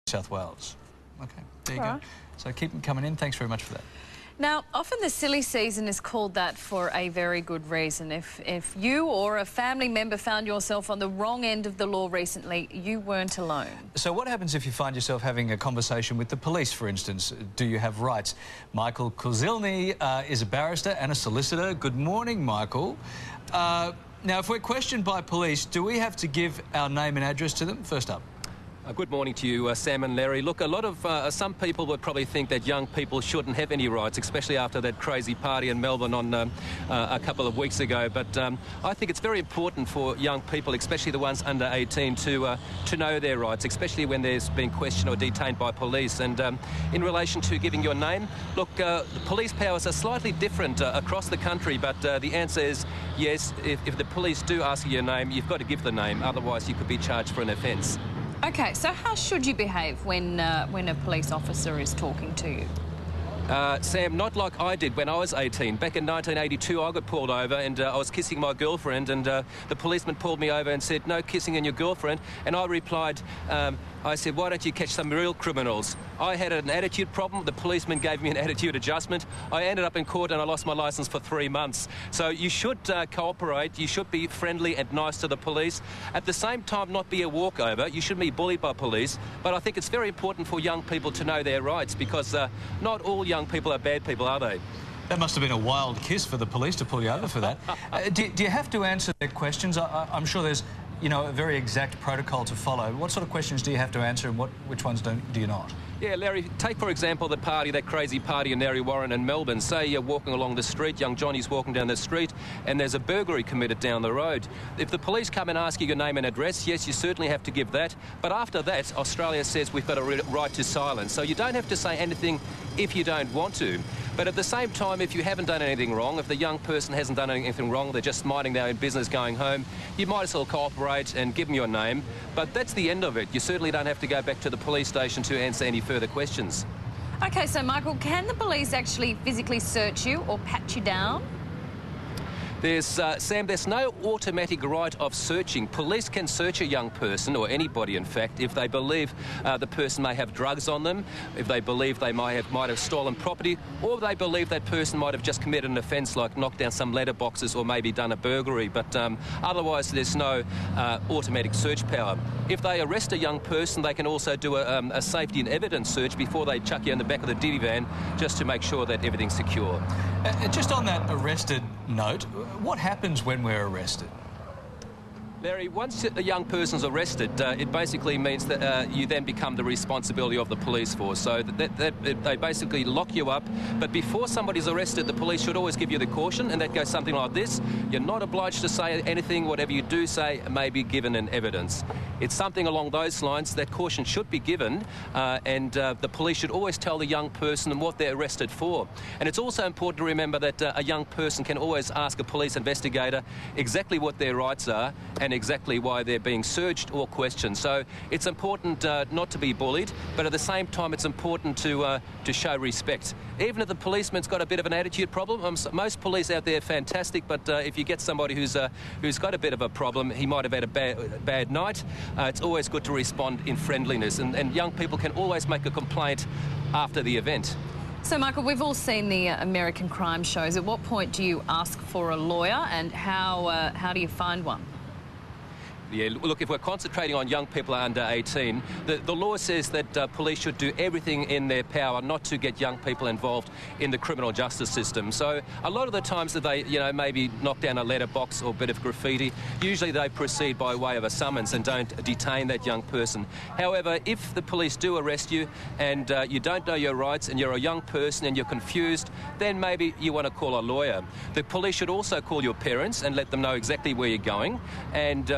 South Wales. Okay, there you All go. right. So keep them coming in. Thanks very much for that. Now, often the silly season is called that for a very good reason. If you or a family member found yourself on the wrong end of the law recently, you weren't alone. So what happens if you find yourself having a conversation with the police, for instance? Do you have rights? Michael Kozilny is a barrister and a solicitor. Good morning, Michael. Now, if we're questioned by police, do we have to give our name and address to them? First up. Good morning to you, Sam and Larry. Look, a lot of some people would probably think that young people shouldn't have any rights, especially after that crazy party in Melbourne on a couple of weeks ago. But I think it's very important for young people, especially the ones under 18, to know their rights, especially when there's been questioned or detained by police. And in relation to giving your name, look, the police powers are slightly different across the country, but the answer is yes. If the police do ask you your name, you've got to give the name, otherwise you could be charged for an offence. Okay, so how should you behave when a police officer is talking to you? Sam, not like I did when I was 18. Back in 1982, I got pulled over and I was kissing my girlfriend, and the policeman pulled me over and said, "No kissing in your girlfriend." And I replied, I said, "Why don't you catch some real criminals?" I had an attitude problem. The policeman gave me an attitude adjustment. I ended up in court and I lost my licence for 3 months. So you should cooperate. You should be friendly and nice to the police. At the same time, not be a walkover. You shouldn't be bullied by police. But I think it's very important for young people to know their rights, because not all young people are bad people, are they? That must have been a wild kiss for the police to pull you over for that. Do you have to answer their questions? I'm sure there's, you know, a very exact protocol to follow. What sort of questions do you have to answer, and which ones do you not? Yeah, Larry, take, for example, that crazy party in Narre Warren in Melbourne. Say you're walking along the street, young Johnny's walking down the street, and there's a burglary committed down the road. If the police come and ask you your name and address, yes, you certainly have to give that. But after that, Australia says we've got a right to silence. So you don't have to say anything if you don't want to. But at the same time, if you haven't done anything wrong, if the young person hasn't done anything wrong, they're just minding their own business going home, you might as well cooperate and give them your name. But that's the end of it. You certainly don't have to go back to the police station to answer any further questions. Okay, so Michael, can the police actually physically search you or pat you down? Sam, there's no automatic right of searching. Police can search a young person, or anybody in fact, if they believe the person may have drugs on them, if they believe they might have stolen property, or they believe that person might have just committed an offence like knocked down some letterboxes or maybe done a burglary. But otherwise there's no automatic search power. If they arrest a young person, they can also do a safety and evidence search before they chuck you in the back of the divvy van, just to make sure that everything's secure. Just on that arrested note, what happens when we're arrested? Larry, once a young person's arrested, it basically means that you then become the responsibility of the police force. So they basically lock you up. But before somebody's arrested, the police should always give you the caution, and that goes something like this: you're not obliged to say anything. Whatever you do say may be given in evidence. It's something along those lines. That caution should be given, and the police should always tell the young person what they're arrested for. And it's also important to remember that a young person can always ask a police investigator exactly what their rights are and exactly why they're being searched or questioned. So it's important not to be bullied, but at the same time it's important to show respect. Even if the policeman's got a bit of an attitude problem, most police out there are fantastic, but if you get somebody who's got a bit of a problem, he might have had a bad night, it's always good to respond in friendliness, and young people can always make a complaint after the event. So, Michael, we've all seen the American crime shows. At what point do you ask for a lawyer, and how do you find one? Yeah, look, if we're concentrating on young people under 18, the law says that police should do everything in their power not to get young people involved in the criminal justice system. So a lot of the times that they, maybe knock down a letterbox or a bit of graffiti, usually they proceed by way of a summons and don't detain that young person. However, if the police do arrest you and you don't know your rights and you're a young person and you're confused, then maybe you want to call a lawyer. The police should also call your parents and let them know exactly where you're going, and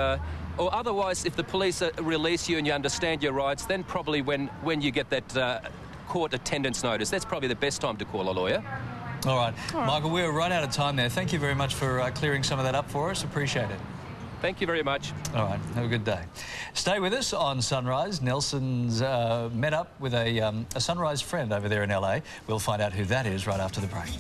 or otherwise, if the police release you and you understand your rights, then probably when you get that court attendance notice, that's probably the best time to call a lawyer. All right. Michael, we're right out of time there. Thank you very much for clearing some of that up for us. Appreciate it. Thank you very much. All right. Have a good day. Stay with us on Sunrise. Nelson's met up with a Sunrise friend over there in LA. We'll find out who that is right after the break.